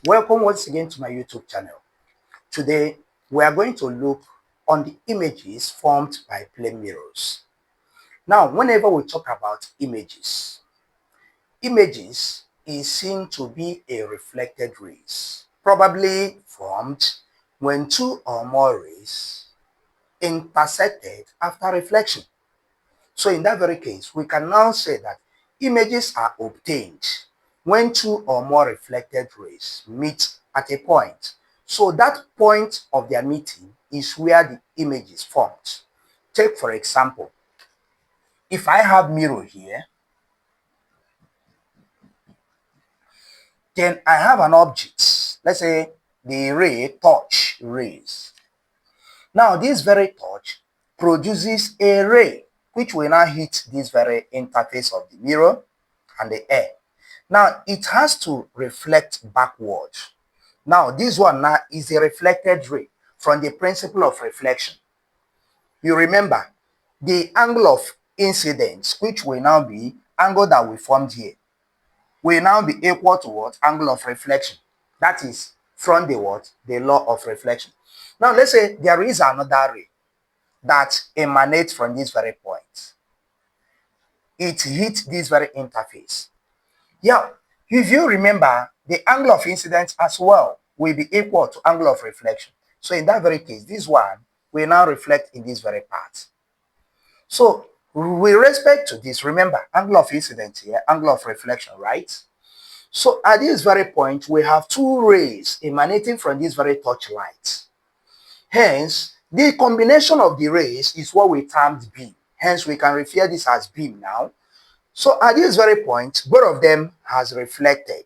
Welcome once again to my YouTube channel. Today, we are going to look on the images formed by plane mirrors. Now, whenever we talk about images is seen to be a reflected rays, probably formed when two or more rays intersected after reflection. So in that very case, we can now say that images are obtained when two or more reflected rays meet at a point. So that point of their meeting is where the image is formed. Take for example, if I have mirror here, then I have an object. Let's say the ray touch rays. Now this very touch produces a ray which will now hit this very interface of the mirror and the air. Now it has to reflect backward. Now this one now is a reflected ray from the principle of reflection. You remember the angle of incidence, which will now be angle that we formed here, will now be equal to what? Angle of reflection. That is from the what? The law of reflection. Now let's say there is another ray that emanates from this very point. It hits this very interface. Yeah, if you remember, the angle of incidence as well will be equal to angle of reflection. So in that very case, this one will now reflect in this very part. So with respect to this, remember, angle of incidence here, angle of reflection, right? So at this very point, we have two rays emanating from this very touchlight. Hence, the combination of the rays is what we termed beam. Hence, we can refer this as beam now. So at this very point, both of them has reflected.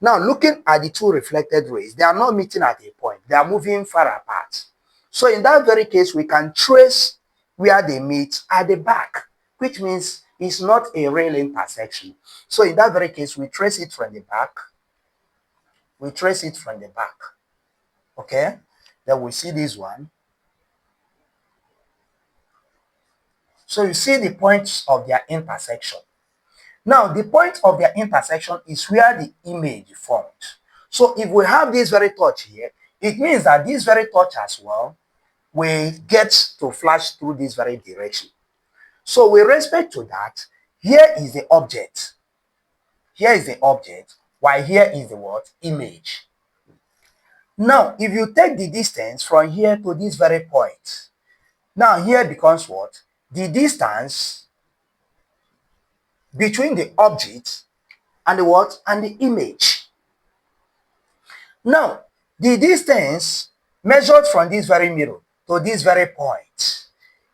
Now, looking at the two reflected rays, they are not meeting at a point. They are moving far apart. So in that very case, we can trace where they meet at the back, which means it's not a real intersection. So in that very case, we trace it from the back. We trace it from the back. Okay? Then we see this one. So you see the points of their intersection. Now, the point of their intersection is where the image formed. So if we have this very touch here, it means that this very touch as well will get to flash through this very direction. So with respect to that, here is the object. Here is the object, while here is the what? Image. Now, if you take the distance from here to this very point, now here becomes what? The distance between the object and the what? And the image. Now, the distance measured from this very mirror to this very point,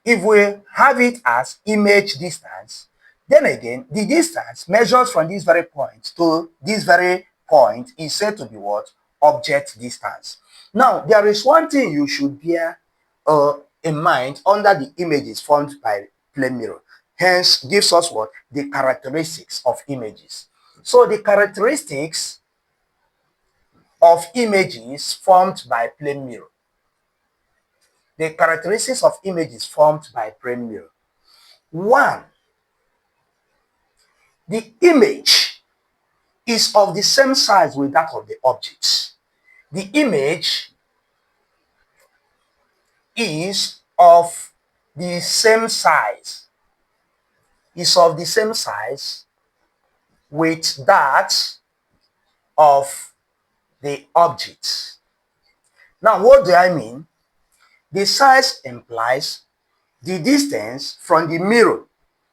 if we have it as image distance, then again, the distance measured from this very point to this very point is said to be what? Object distance. Now, there is one thing you should bear in mind under the images formed by plane mirror. Hence, gives us what? The characteristics of images. So the characteristics of images formed by plane mirror. The characteristics of images formed by plane mirror. One, the image is of the same size with that of the object. The image is of the same size. Is of the same size with that of the object. Now, what do I mean? The size implies the distance from the mirror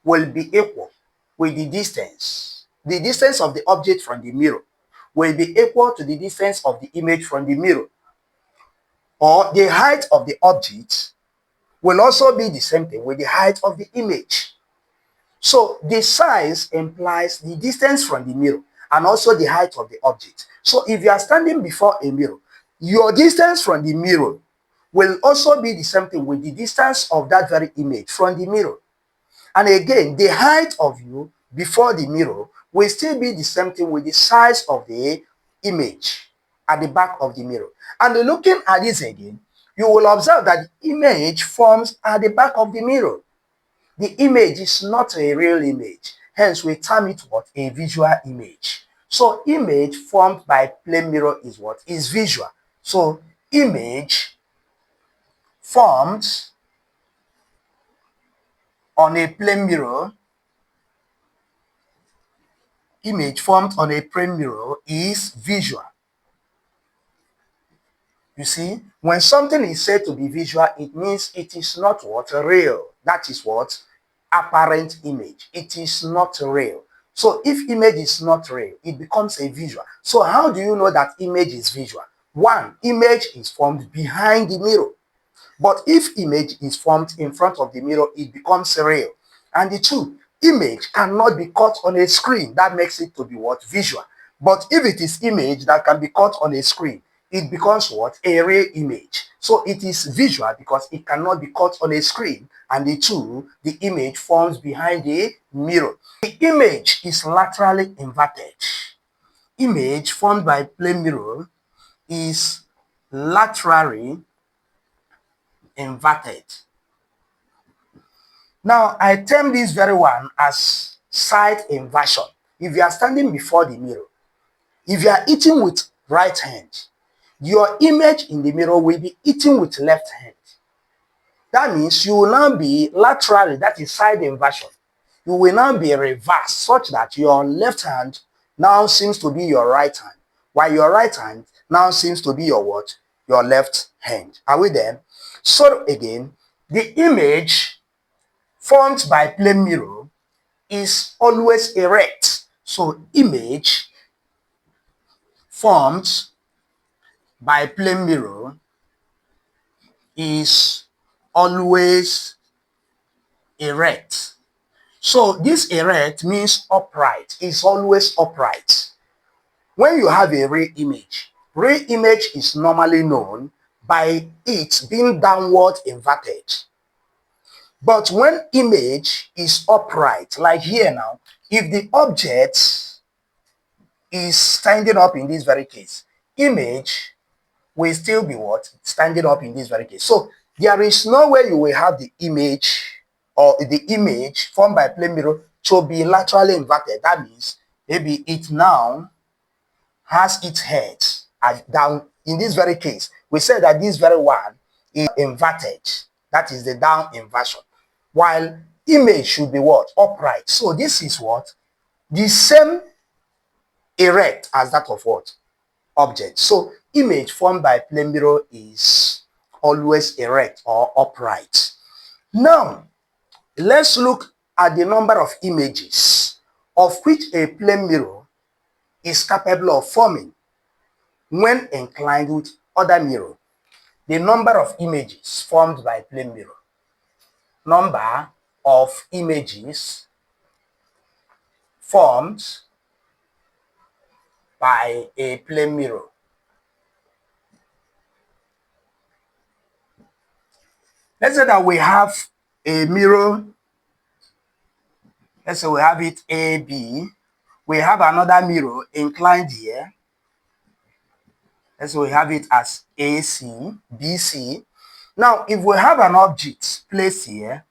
will be equal with the distance. The distance of the object from the mirror will be equal to the distance of the image from the mirror. Or the height of the object will also be the same thing with the height of the image. So the size implies the distance from the mirror and also the height of the object. So if you are standing before a mirror, your distance from the mirror will also be the same thing with the distance of that very image from the mirror. And again, the height of you before the mirror will still be the same thing with the size of the image at the back of the mirror. And looking at this again, you will observe that the image forms at the back of the mirror. The image is not a real image. Hence, we term it what? A visual image. So image formed by plane mirror is what? Is visual. So image formed on a plane mirror, image formed on a plane mirror is visual. You see, when something is said to be visual, it means it is not what? Real. That is what? Apparent image. It is not real. So if image is not real, it becomes a visual. So how do you know that image is visual? One, image is formed behind the mirror. But if image is formed in front of the mirror, it becomes real. And the two, image cannot be caught on a screen. That makes it to be what? Visual. But if it is image that can be caught on a screen, it becomes what? A real image. So it is visual because it cannot be caught on a screen. And the two, the image forms behind the mirror. The image is laterally inverted. Image formed by plane mirror is laterally inverted. Now, I term this very one as side inversion. If you are standing before the mirror, if you are eating with right hand, your image in the mirror will be eating with left hand. That means you will now be laterally, that is side inversion. You will now be reversed such that your left hand now seems to be your right hand, while your right hand now seems to be your what? Your left hand. Are we there? So again, the image formed by plane mirror is always erect. So image formed by plane mirror is always erect. So this erect means upright. It's always upright. When you have a ray image is normally known by it being downward inverted. But when image is upright, like here now, if the object is standing up in this very case, image will still be what? Standing up in this very case. So there is no way you will have the image or the image formed by plane mirror to be laterally inverted. That means maybe it now has its head down. In this very case, we said that this very one is inverted. That is the down inversion. While image should be what? Upright. So this is what? The same erect as that of what? Object. So image formed by plane mirror is always erect or upright. Now, let's look at the number of images of which a plane mirror is capable of forming when inclined with other mirror. The number of images formed by plane mirror. Number of images formed by a plane mirror. Let's say that we have a mirror. Let's say we have it AB. We have another mirror inclined here. Let's say we have it as AC, BC. Now, if we have an object placed here,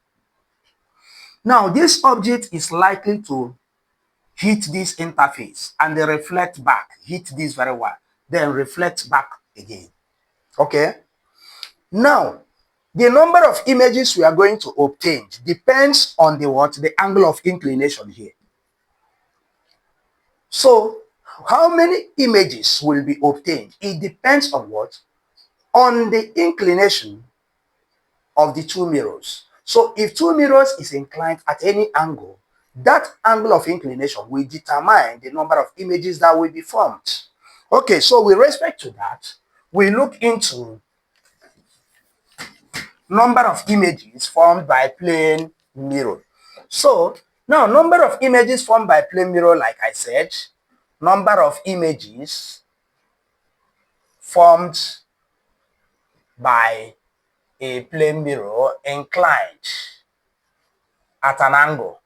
now this object is likely to hit this interface and then reflect back, hit this very well, then reflect back again. Okay? Now, the number of images we are going to obtain depends on the what? The angle of inclination here. So, how many images will be obtained? It depends on what? On the inclination of the two mirrors. So, if two mirrors is inclined at any angle, that angle of inclination will determine the number of images that will be formed. Okay, so with respect to that, we look into number of images formed by plane mirror. So now number of images formed by plane mirror, like I said, number of images formed by a plane mirror inclined at an angle.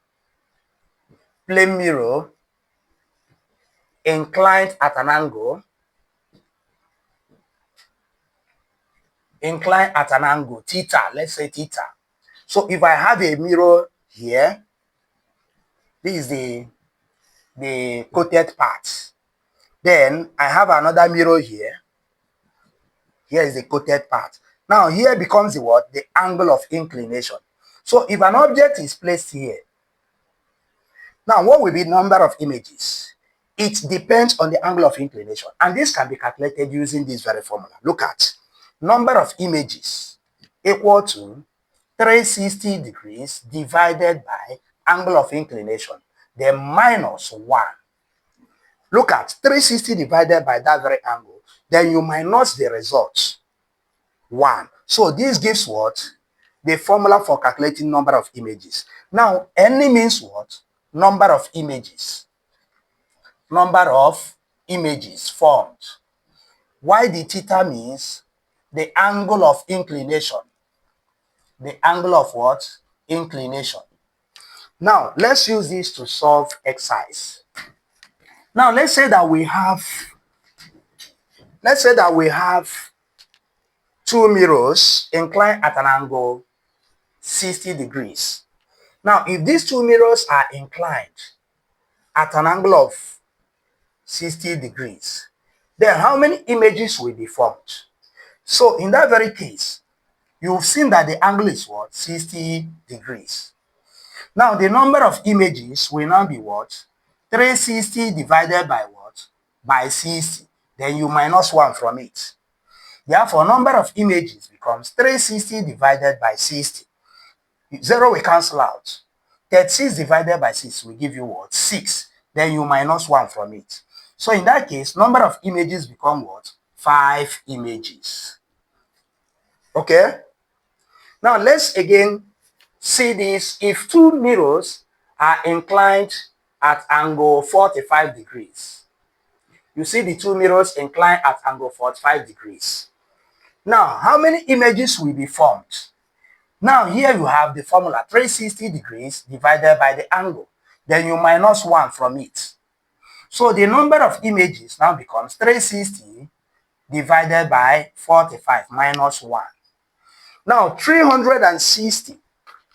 Plane mirror inclined at an angle, theta, let's say theta. So if I have a mirror here, this is the coated part. Then I have another mirror here. Here is the coated part. Now here becomes the what? The angle of inclination. So if an object is placed here, now what will be the number of images? It depends on the angle of inclination. And this can be calculated using this very formula. Look at number of images equal to 360 degrees divided by angle of inclination, then minus 1. Look at 360 divided by that very angle, then you minus the result, 1. So this gives what? The formula for calculating number of images. Now, any means what? Number of images. Number of images formed. Why the theta means the angle of inclination. The angle of what? Inclination. Now, let's use this to solve exercise. Now, let's say that we have two mirrors inclined at an angle 60 degrees. Now, if these two mirrors are inclined at an angle of 60 degrees, then how many images will be formed? So, in that very case, you've seen that the angle is what? 60 degrees. Now, the number of images will now be what? 360 divided by what? By 60. Then you minus 1 from it. Therefore, number of images becomes 360 divided by 60. 0 will cancel out. 36 divided by 6 will give you what? 6. Then you minus 1 from it. So in that case, number of images become what? 5 images. Okay? Now let's again see this. If two mirrors are inclined at angle 45 degrees, you see the two mirrors inclined at angle 45 degrees. Now, how many images will be formed? Now, here you have the formula 360 degrees divided by the angle. Then you minus 1 from it. So the number of images now becomes 360 divided by 45 minus 1. Now, 360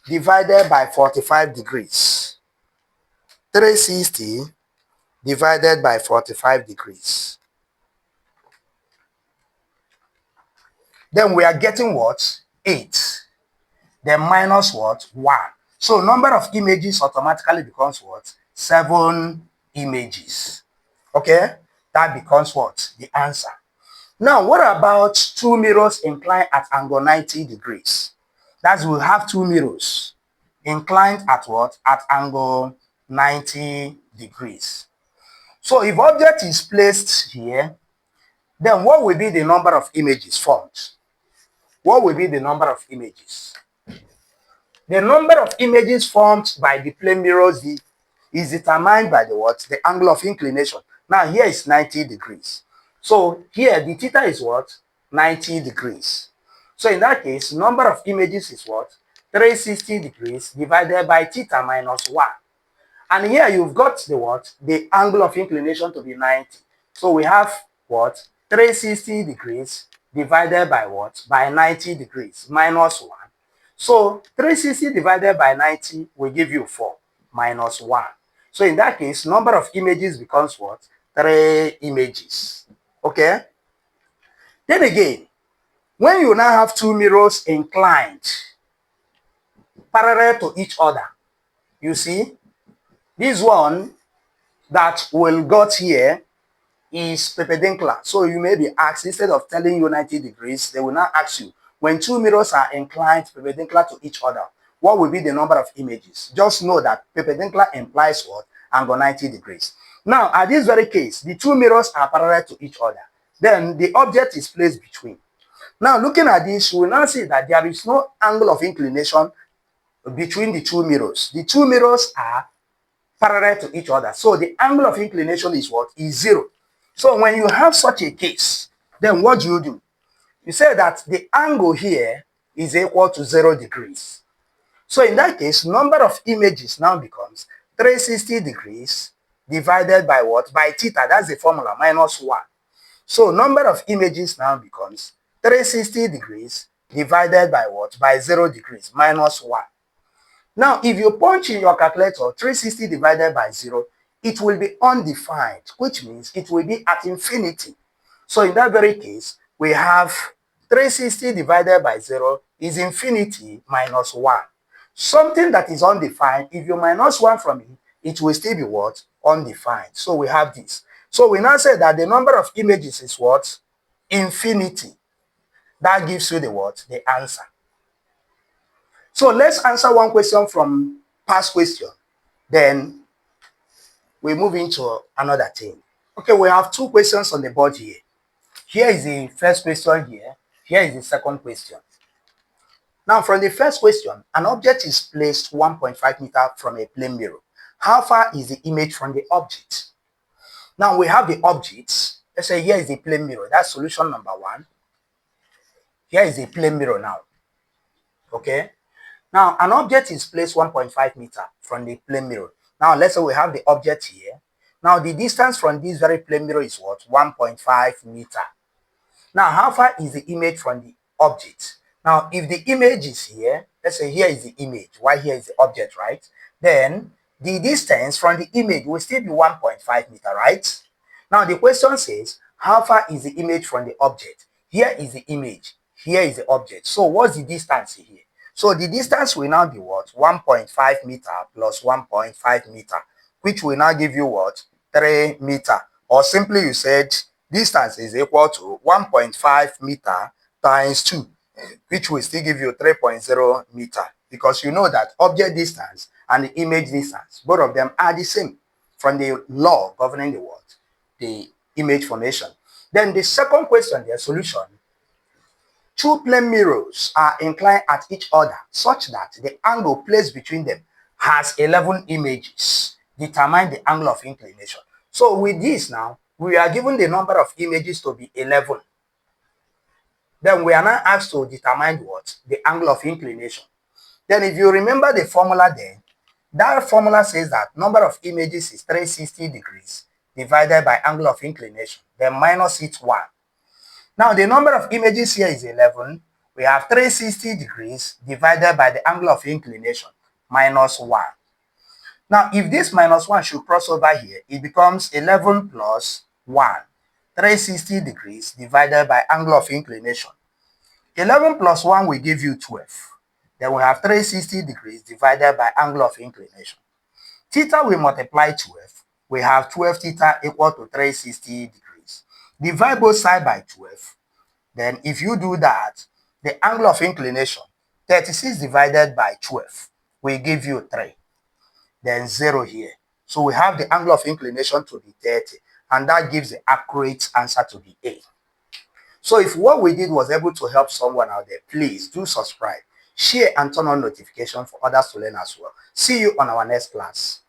divided by 45 degrees. 360 divided by 45 degrees. Then we are getting what? 8. Then minus what? 1. So number of images automatically becomes what? 7 images. Okay? That becomes what? The answer. Now, what about two mirrors inclined at angle 90 degrees? That's we'll have two mirrors inclined at what? At angle 90 degrees. So if object is placed here, then what will be the number of images formed? What will be the number of images? The number of images formed by the plane mirrors is determined by the what? The angle of inclination. Now here is 90 degrees. So here the theta is what? 90 degrees. So in that case, number of images is what? 360 degrees divided by theta minus 1. And here you've got the what? The angle of inclination to be 90. So we have what? 360 degrees divided by what? By 90 degrees minus 1. So 360 divided by 90 will give you 4 minus 1. So in that case, number of images becomes what? 3 images. Okay? Then again, when you now have two mirrors inclined parallel to each other, you see, this one that will got here is perpendicular. So you may be asked, instead of telling you 90 degrees, they will now ask you, when two mirrors are inclined perpendicular to each other, what will be the number of images? Just know that perpendicular implies what? Angle 90 degrees. Now, at this very case, the two mirrors are parallel to each other. Then the object is placed between. Now, looking at this, you will now see that there is no angle of inclination between the two mirrors. The two mirrors are parallel to each other. So the angle of inclination is what? Is 0. So when you have such a case, then what do? You say that the angle here is equal to 0 degrees. So in that case, number of images now becomes 360 degrees divided by what? By theta. That's the formula, minus 1. So number of images now becomes 360 degrees divided by what? By 0 degrees, minus 1. Now, if you punch in your calculator 360 divided by 0, it will be undefined, which means it will be at infinity. So in that very case, we have 360 divided by 0 is infinity minus 1. Something that is undefined, if you minus 1 from it, it will still be what? Undefined. So we have this. So we now say that the number of images is what? Infinity. That gives you the what? The answer. So let's answer one question from past question. Then we move into another thing. Okay, we have two questions on the board here. Here is the first question here. Here is the second question. Now, from the first question, an object is placed 1.5 meters from a plane mirror. How far is the image from the object? Now, we have the objects. Let's say here is the plane mirror. That's solution number 1. Here is the plane mirror now. Okay. Now, an object is placed 1.5 meters from the plane mirror. Now, let's say we have the object here. Now, the distance from this very plane mirror is what? 1.5 meters. Now, how far is the image from the object? Now, if the image is here, let's say here is the image, while here is the object, right? Then the distance from the image will still be 1.5 meters, right? Now, the question says, how far is the image from the object? Here is the image, here is the object. So, what's the distance here? So, the distance will now be what? 1.5 meters plus 1.5 meters, which will now give you what? 3 meters. Or simply you said, distance is equal to 1.5 meter times 2, which will still give you 3.0 meter, because you know that object distance and the image distance, both of them are the same from the law governing the what? The image formation. Then the second question, the solution. Two plane mirrors are inclined at each other such that the angle placed between them has 11 images. Determine the angle of inclination. So with this now, we are given the number of images to be 11. Then we are now asked to determine what? The angle of inclination. Then if you remember the formula there, that formula says that number of images is 360 degrees divided by angle of inclination, then minus it 1. Now the number of images here is 11. We have 360 degrees divided by the angle of inclination, minus 1. Now, if this minus 1 should cross over here, it becomes 11 plus 1. 360 degrees divided by angle of inclination. 11 plus 1 will give you 12. Then we have 360 degrees divided by angle of inclination. Theta will multiply 12. We have 12 theta equal to 360 degrees. Divide both sides by 12. Then if you do that, the angle of inclination, 36 divided by 12, will give you 3. Then 0 here. So we have the angle of inclination to be 30, and that gives the accurate answer to be A. So if what we did was able to help someone out there, please do subscribe, share, and turn on notification for others to learn as well. See you on our next class.